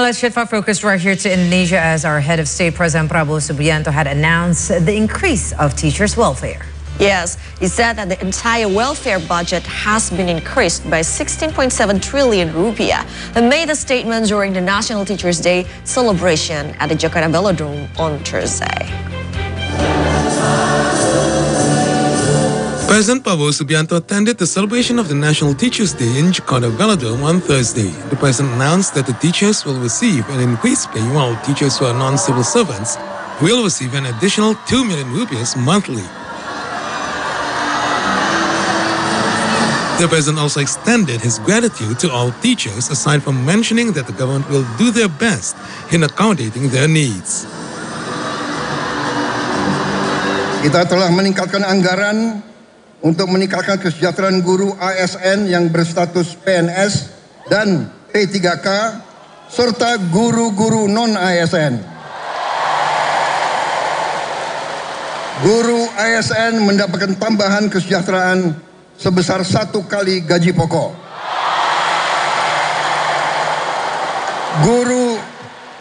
Now let's shift our focus right here to Indonesia as our head of state, President Prabowo Subianto, had announced the increase of teachers' welfare. Yes, he said that the entire welfare budget has been increased by 16.7 trillion rupiah. He made the statement during the National Teachers' Day celebration at the Jakarta Velodrome on Thursday. President Prabowo Subianto attended the celebration of the National Teachers' Day in Jakarta Velodrome on Thursday. The president announced that the teachers will receive an increased pay, while teachers who are non-civil servants will receive an additional 2 million rupees monthly. The president also extended his gratitude to all teachers, aside from mentioning that the government will do their best in accommodating their needs. Kita telah meningkatkan anggaran untuk meningkatkan kesejahteraan guru ASN yang berstatus PNS dan P3K serta guru-guru non-ASN. Guru ASN mendapatkan tambahan kesejahteraan sebesar 1 kali gaji pokok.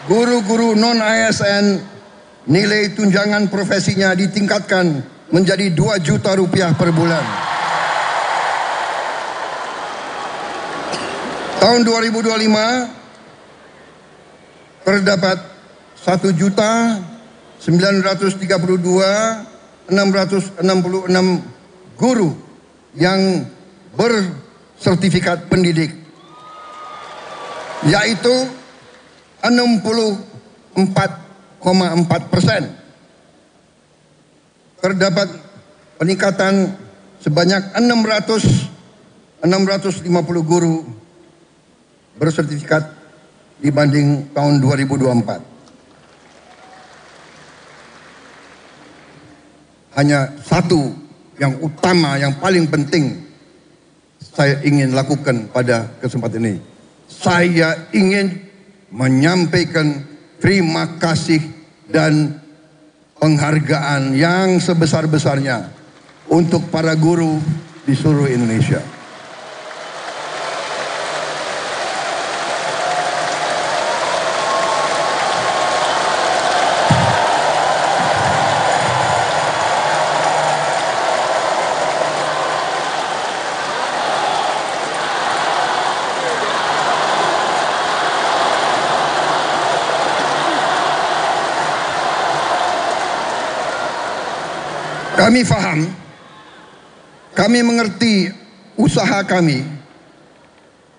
Guru-guru non-ASN nilai tunjangan profesinya ditingkatkan menjadi 2 juta rupiah per bulan. Tahun 2025 terdapat 1.932.666 guru yang bersertifikat pendidik, yaitu 64,4%. Terdapat peningkatan sebanyak 650 guru bersertifikat dibanding tahun 2024. Hanya satu yang utama, yang paling penting saya ingin lakukan pada kesempatan ini. Saya ingin menyampaikan terima kasih dan penghargaan yang sebesar-besarnya untuk para guru di seluruh Indonesia. Kami faham, kami mengerti usaha kami,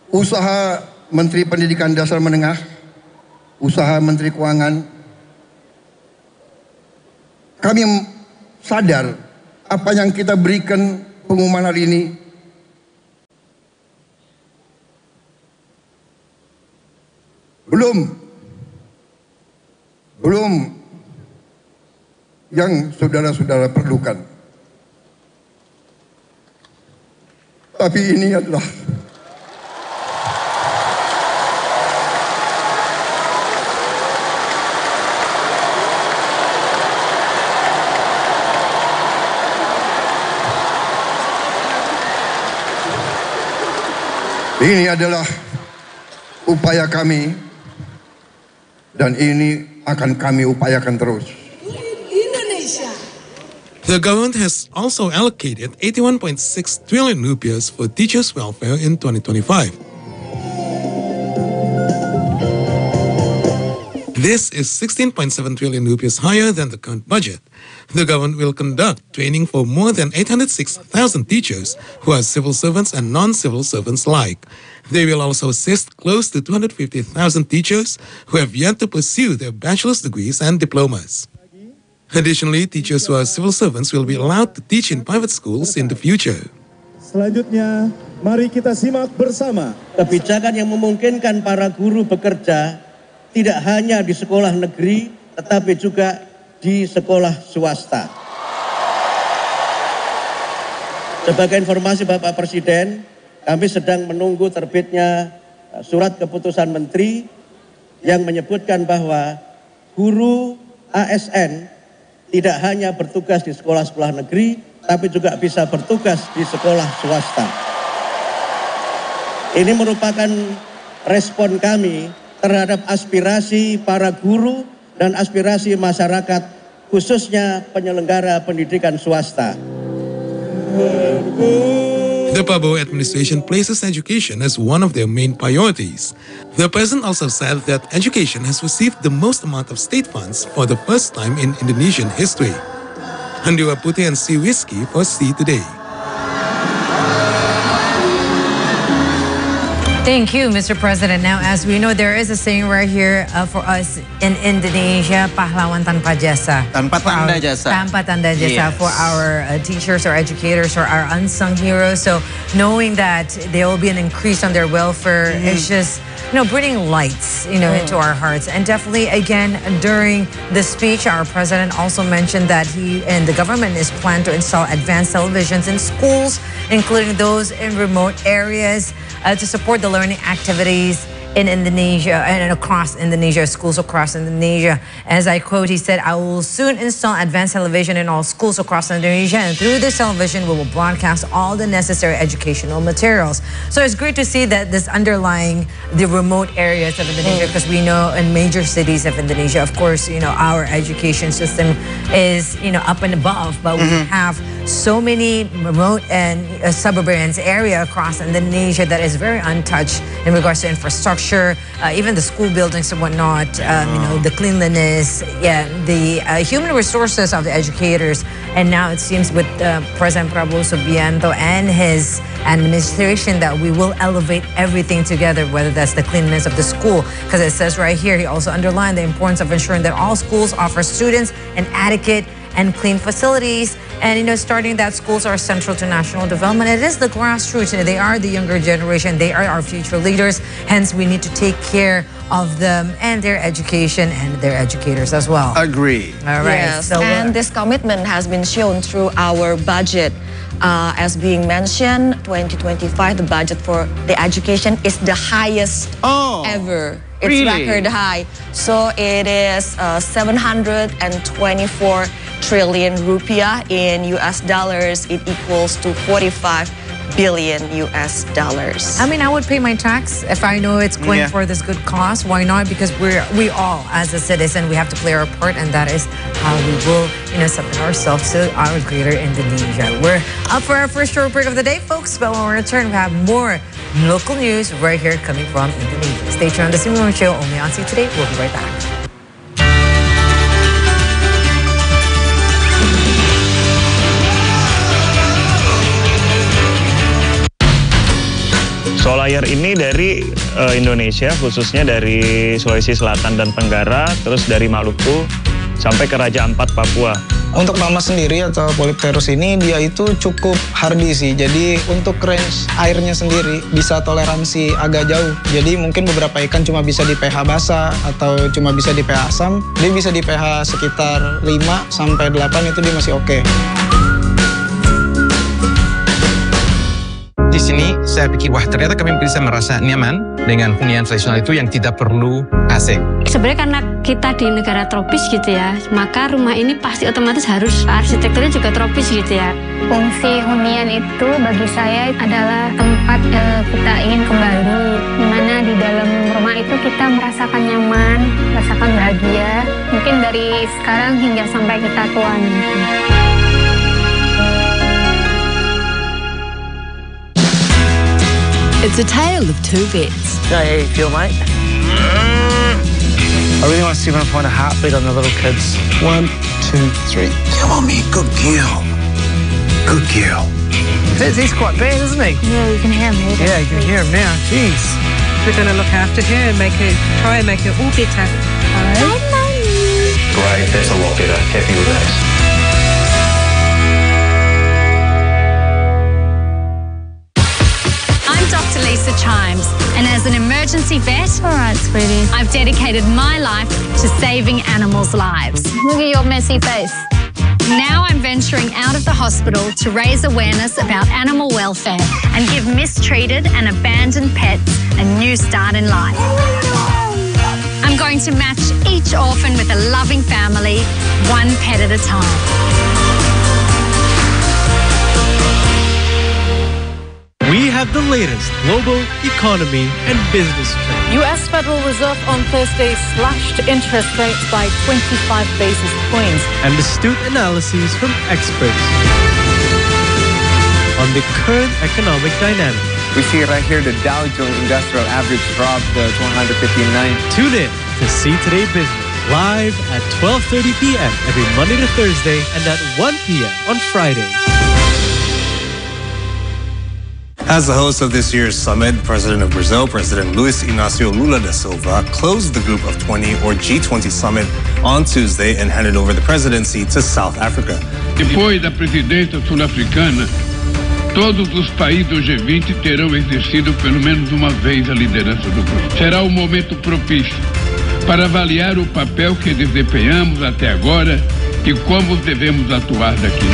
usaha Menteri Pendidikan Dasar Menengah, usaha Menteri Keuangan. Kami sadar apa yang kita berikan pengumuman hari ini belum yang saudara-saudara perlukan. Tapi ini adalah upaya kami, dan ini akan kami upayakan terus. The government has also allocated 81.6 trillion rupees for teachers' welfare in 2025. This is 16.7 trillion rupees higher than the current budget. The government will conduct training for more than 806,000 teachers who are civil servants and non-civil servants alike. They will also assist close to 250,000 teachers who have yet to pursue their bachelor's degrees and diplomas. Additionally, teachers who are civil servants will be allowed to teach in private schools in the future. Selanjutnya, mari kita simak bersama kebijakan yang memungkinkan para guru bekerja tidak hanya di sekolah negeri, tetapi juga di sekolah swasta. Sebagai informasi Bapak Presiden, kami sedang menunggu terbitnya surat keputusan Menteri yang menyebutkan bahwa guru ASN tidak hanya bertugas di sekolah-sekolah negeri, tapi juga bisa bertugas di sekolah swasta. Ini merupakan respon kami terhadap aspirasi para guru dan aspirasi masyarakat, khususnya penyelenggara pendidikan swasta. The Prabowo administration places education as one of their main priorities. The president also said that education has received the most amount of state funds for the first time in Indonesian history. Handira Putri and C. Rizky for C Today. Thank you, Mr. President. Now, as we know, there is a saying right here for us in Indonesia, pahlawan tanpa jasa. Tanpa tanda jasa. Tanpa tanda jasa, Yes. for our teachers or educators or our unsung heroes. So knowing that there will be an increase on their welfare is just, bringing lights, into our hearts. And definitely, again, during the speech, our president also mentioned that he and the government is planned to install advanced televisions in schools, including those in remote areas, to support the learning activities in Indonesia and across Indonesia, schools across Indonesia. As I quote, he said, "I will soon install advanced television in all schools across Indonesia, and through this television, we will broadcast all the necessary educational materials." So it's great to see that this underlying the remote areas of Indonesia, because we know in major cities of Indonesia, of course, our education system is, up and above, but we have so many remote and suburban area across Indonesia that is very untouched in regards to infrastructure. Even the school buildings and whatnot, the cleanliness, the human resources of the educators. And now it seems with President Prabowo Subianto and his administration that we will elevate everything together, whether that's the cleanliness of the school. Because it says right here, he also underlined the importance of ensuring that all schools offer students an adequate and clean facilities. And, starting that schools are central to national development. It is the grassroots. They are the younger generation. They are our future leaders. Hence, we need to take care of them and their education and their educators as well. Agree. All right. Yes, and this commitment has been shown through our budget. As being mentioned, 2025, the budget for the education is the highest ever. It's really? record high. So it is 724 trillion rupiah. In US dollars, it equals to 45 billion US dollars. I mean, I would pay my tax if I know it's going for this good cause. Why not? Because we all, as a citizen, we have to play our part, and that is how we will, submit ourselves to our greater Indonesia. We're up for our first short break of the day, folks, but when we return, we have more local news right here coming from Indonesia. Stay tuned on the Simon Show, only on C Today. We'll be right back. Solayer ini dari Indonesia, khususnya dari Sulawesi Selatan dan Tenggara, terus dari Maluku sampai ke Raja Ampat, Papua. Untuk mama sendiri atau Polypterus ini dia itu cukup hardy sih. Jadi untuk range airnya sendiri bisa toleransi agak jauh. Jadi mungkin beberapa ikan cuma bisa di pH basah atau cuma bisa di pH asam. Dia bisa di pH sekitar 5 sampai 8 itu dia masih oke. Di sini saya pikir, wah ternyata kami bisa merasa nyaman dengan hunian tradisional itu yang tidak perlu AC. Sebenarnya karena kita di negara tropis gitu ya, maka rumah ini pasti otomatis harus arsitekturnya juga tropis gitu ya. Fungsi hunian itu bagi saya adalah tempat kita ingin kembali, di mana di dalam rumah itu kita merasakan nyaman, merasakan bahagia, mungkin dari sekarang hingga sampai kita tua nanti. It's a tale of two bits. How you feel, mate? I really want to see if I can find a heartbeat on the little kids. 1, 2, 3. Come on, me, good girl. Good girl. He's quite bad, isn't he? Yeah, you can hear him. Yeah, you can hear him now. Jeez. We're going to look after her and try and make her all better. Hi, Mummy. Great, that's a lot better. Happy with that. Dr. Lisa Chimes, and as an emergency vet, All right, sweetie. I've dedicated my life to saving animals' lives. Look at your messy face. Now I'm venturing out of the hospital to raise awareness about animal welfare and give mistreated and abandoned pets a new start in life. I'm going to match each orphan with a loving family, one pet at a time. We have the latest global economy and business trends. U.S. Federal Reserve on Thursday slashed interest rates by 25 basis points. And astute analyses from experts on the current economic dynamics. We see right here the Dow Jones Industrial Average dropped to 159. Tune in to See Today Business live at 12:30 p.m. every Monday to Thursday and at 1 p.m. on Fridays. As the host of this year's summit, President of Brazil, President Luiz Inácio Lula da Silva, closed the Group of 20 or G20 summit on Tuesday and handed over the presidency to South Africa. Depois da presidência sul-africana, todos os países do G20 terão exercido pelo menos uma vez a liderança do grupo. Será o momento propício para avaliar o papel que desempenhamos até agora e como devemos atuar daqui.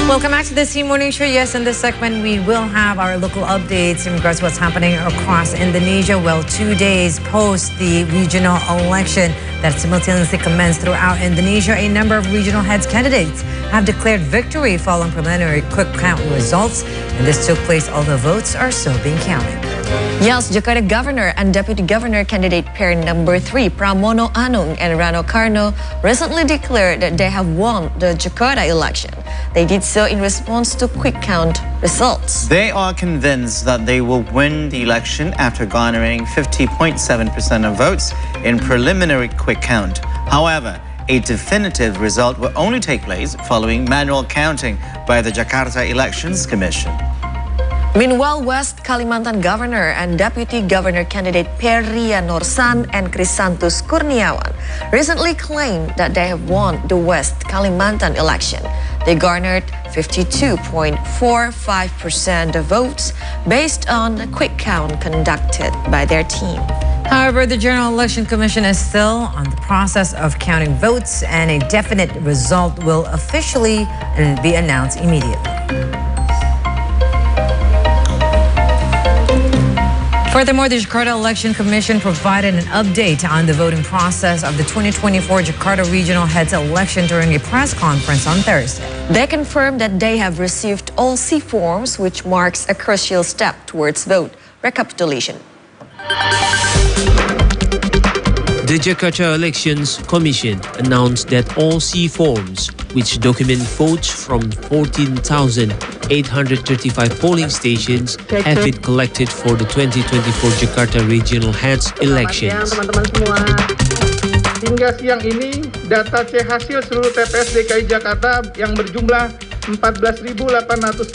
Welcome back to the C Morning Show. Yes, in this segment, we will have our local updates in regards to what's happening across Indonesia. Well, 2 days post the regional election that simultaneously commenced throughout Indonesia, a number of regional heads candidates have declared victory following preliminary quick count results. And this took place, although votes are still being counted. Yes, Jakarta Governor and Deputy Governor candidate pair number 3, Pramono Anung and Rano Karno, recently declared that they have won the Jakarta election. They did so in response to quick count results. They are convinced that they will win the election after garnering 50.7% of votes in preliminary quick count. However, a definitive result will only take place following manual counting by the Jakarta Elections Commission. Meanwhile, West Kalimantan Governor and Deputy Governor candidate Peria Norsan and Krisantus Kurniawan recently claimed that they have won the West Kalimantan election. They garnered 52.45% of votes based on the quick count conducted by their team. However, the General Election Commission is still on the process of counting votes, and a definite result will officially be announced immediately. Furthermore, the Jakarta Election Commission provided an update on the voting process of the 2024 Jakarta Regional Heads election during a press conference on Thursday. They confirmed that they have received all C forms, which marks a crucial step towards vote recapitulation. The Jakarta Elections Commission announced that all C forms, which document votes from 14,835 polling stations, have been collected for the 2024 Jakarta Regional Heads elections. Hingga siang ini, data C hasil seluruh TPS DKI Jakarta yang berjumlah 14.835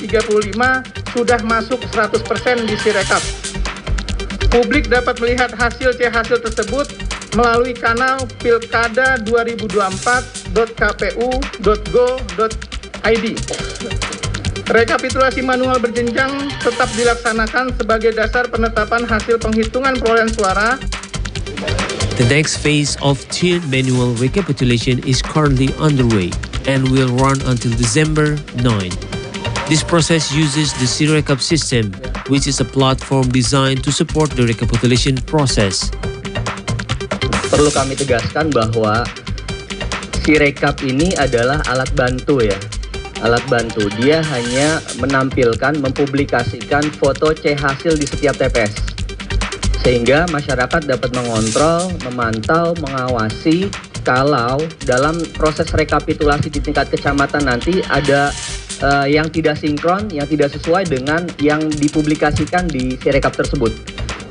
sudah masuk 100% di Sirekap. Publik dapat melihat hasil C hasil tersebut melalui kanal pilkada2024.kpu.go.id. Rekapitulasi manual berjenjang tetap dilaksanakan sebagai dasar penetapan hasil penghitungan perolehan suara. The next phase of tiered manual recapitulation is currently underway and will run until December 9. This process uses the Sirekap system, which is a platform designed to support the recapitulation process. Perlu kami tegaskan bahwa Sirekap ini adalah alat bantu ya. Alat bantu. Dia hanya menampilkan, mempublikasikan foto C hasil di setiap TPS. Sehingga masyarakat dapat mengontrol, memantau, mengawasi kalau dalam proses rekapitulasi di tingkat kecamatan nanti ada yang tidak sinkron, yang tidak sesuai dengan yang dipublikasikan di Sirekap tersebut.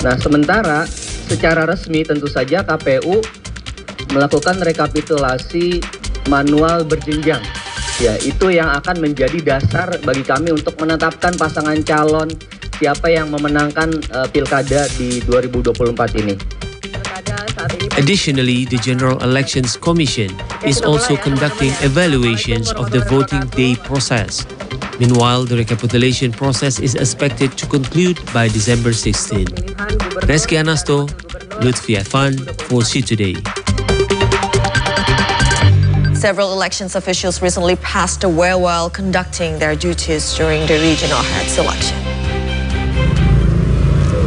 Nah, sementara secara resmi tentu saja KPU melakukan rekapitulasi manual berjenjang. Ya, itu yang akan menjadi dasar bagi kami untuk menetapkan pasangan calon siapa yang memenangkan pilkada di 2024 ini. Additionally, the General Elections Commission is also conducting evaluations of the voting day process. Meanwhile, the recapitulation process is expected to conclude by December 16. Reski Anasto, Lutfi Afan for C Today. Several elections officials recently passed away while conducting their duties during the regional heads election.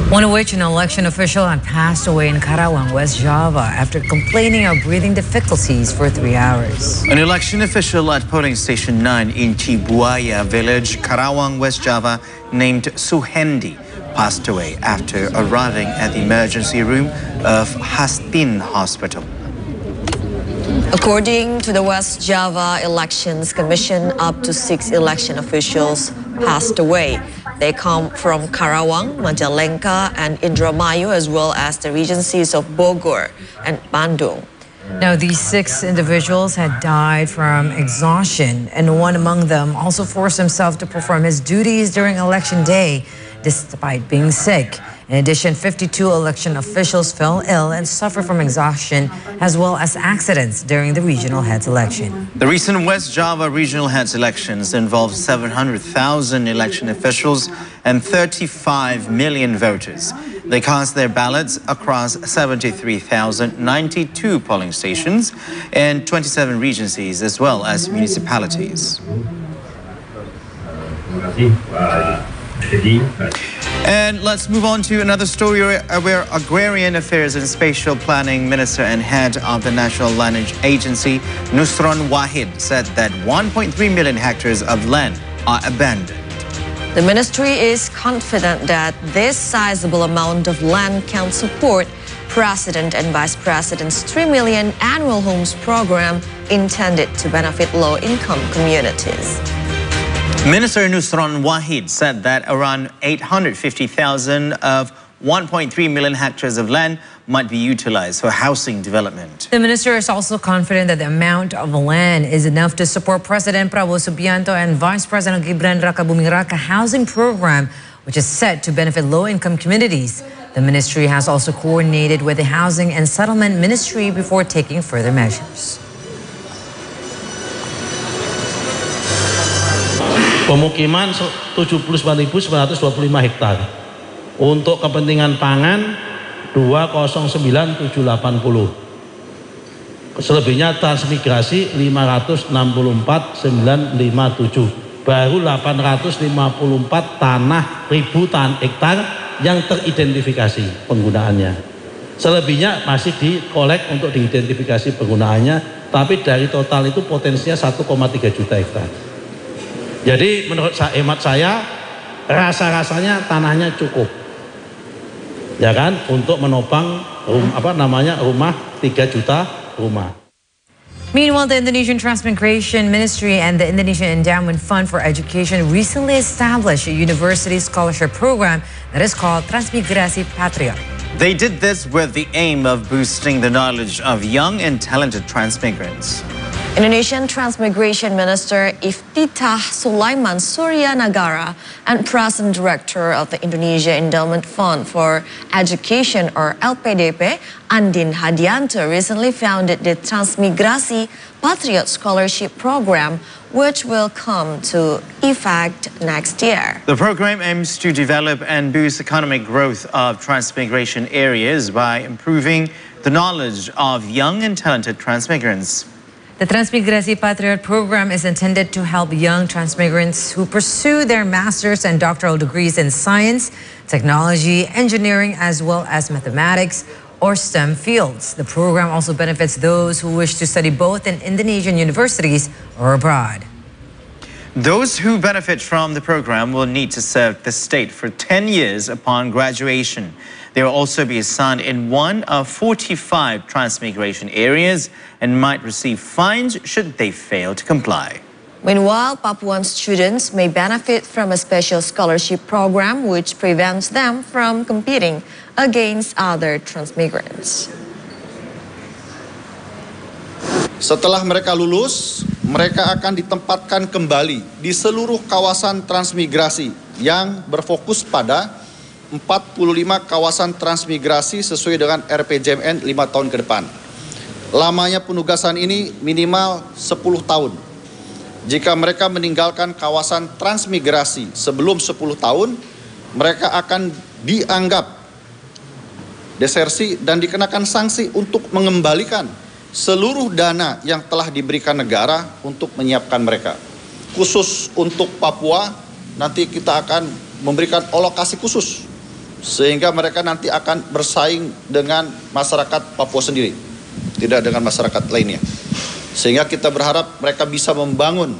One of which an election official had passed away in Karawang, West Java after complaining of breathing difficulties for 3 hours. An election official at polling station 9 in Cibuaya village, Karawang, West Java, named Suhendi, passed away after arriving at the emergency room of Hastin Hospital. According to the West Java Elections Commission, up to 6 election officials passed away. They come from Karawang, Majalengka, and Indramayu, as well as the regencies of Bogor and Bandung. Now, these 6 individuals had died from exhaustion, and one among them also forced himself to perform his duties during election day, despite being sick. In addition, 52 election officials fell ill and suffered from exhaustion, as well as accidents during the regional heads election. The recent West Java regional heads elections involved 700,000 election officials and 35 million voters. They cast their ballots across 73,092 polling stations and 27 regencies, as well as municipalities. And let's move on to another story where Agrarian Affairs and Spatial Planning Minister and head of the National Land Agency, Nusron Wahid, said that 1.3 million hectares of land are abandoned. The ministry is confident that this sizable amount of land can support President and Vice President's 3 million annual homes program intended to benefit low-income communities. Minister Nusron Wahid said that around 850,000 of 1.3 million hectares of land might be utilized for housing development. The minister is also confident that the amount of land is enough to support President Prabowo Subianto and Vice President Gibran Rakabuming Raka housing program, which is set to benefit low-income communities. The ministry has also coordinated with the Housing and Settlement Ministry before taking further measures. Pemukiman 79.925 hektar. Untuk kepentingan pangan 209.780. Selebihnya transmigrasi 564.957. Baru 854 tanah 1.000 hektar yang teridentifikasi penggunaannya. Selebihnya masih dikolek untuk diidentifikasi penggunaannya, tapi dari total itu potensinya 1,3 juta hektar. Jadi menurut hemat saya, rasa-rasanya tanahnya cukup, ya kan, untuk menopang rumah 3 juta rumah. Meanwhile, the Indonesian Transmigration Ministry and the Indonesian Endowment Fund for Education recently established a university scholarship program that is called Transmigrasi Patriot. They did this with the aim of boosting the knowledge of young and talented transmigrants. Indonesian Transmigration Minister Iftitah Sulaiman Suryanagara and President Director of the Indonesia Endowment Fund for Education, or LPDP, Andin Hadianto, recently founded the Transmigrasi Patriot Scholarship Program, which will come to effect next year. The program aims to develop and boost economic growth of transmigration areas by improving the knowledge of young and talented transmigrants. The Transmigrasi Patriot program is intended to help young transmigrants who pursue their master's and doctoral degrees in science, technology, engineering, as well as mathematics or STEM fields. The program also benefits those who wish to study both in Indonesian universities or abroad. Those who benefit from the program will need to serve the state for 10 years upon graduation. They will also be assigned in one of 45 transmigration areas and might receive fines should they fail to comply. Meanwhile, Papuan students may benefit from a special scholarship program which prevents them from competing against other transmigrants. Setelah mereka lulus, mereka akan ditempatkan kembali di seluruh kawasan transmigrasi yang berfokus pada 45 kawasan transmigrasi sesuai dengan RPJMN 5 tahun ke depan. Lamanya penugasan ini minimal 10 tahun. Jika mereka meninggalkan kawasan transmigrasi sebelum 10 tahun, mereka akan dianggap desersi dan dikenakan sanksi untuk mengembalikan seluruh dana yang telah diberikan negara untuk menyiapkan mereka. Khusus untuk Papua, nanti kita akan memberikan alokasi khusus sehingga mereka nanti akan bersaing dengan masyarakat Papua sendiri, tidak dengan masyarakat lainnya. Sehingga kita berharap mereka bisa membangun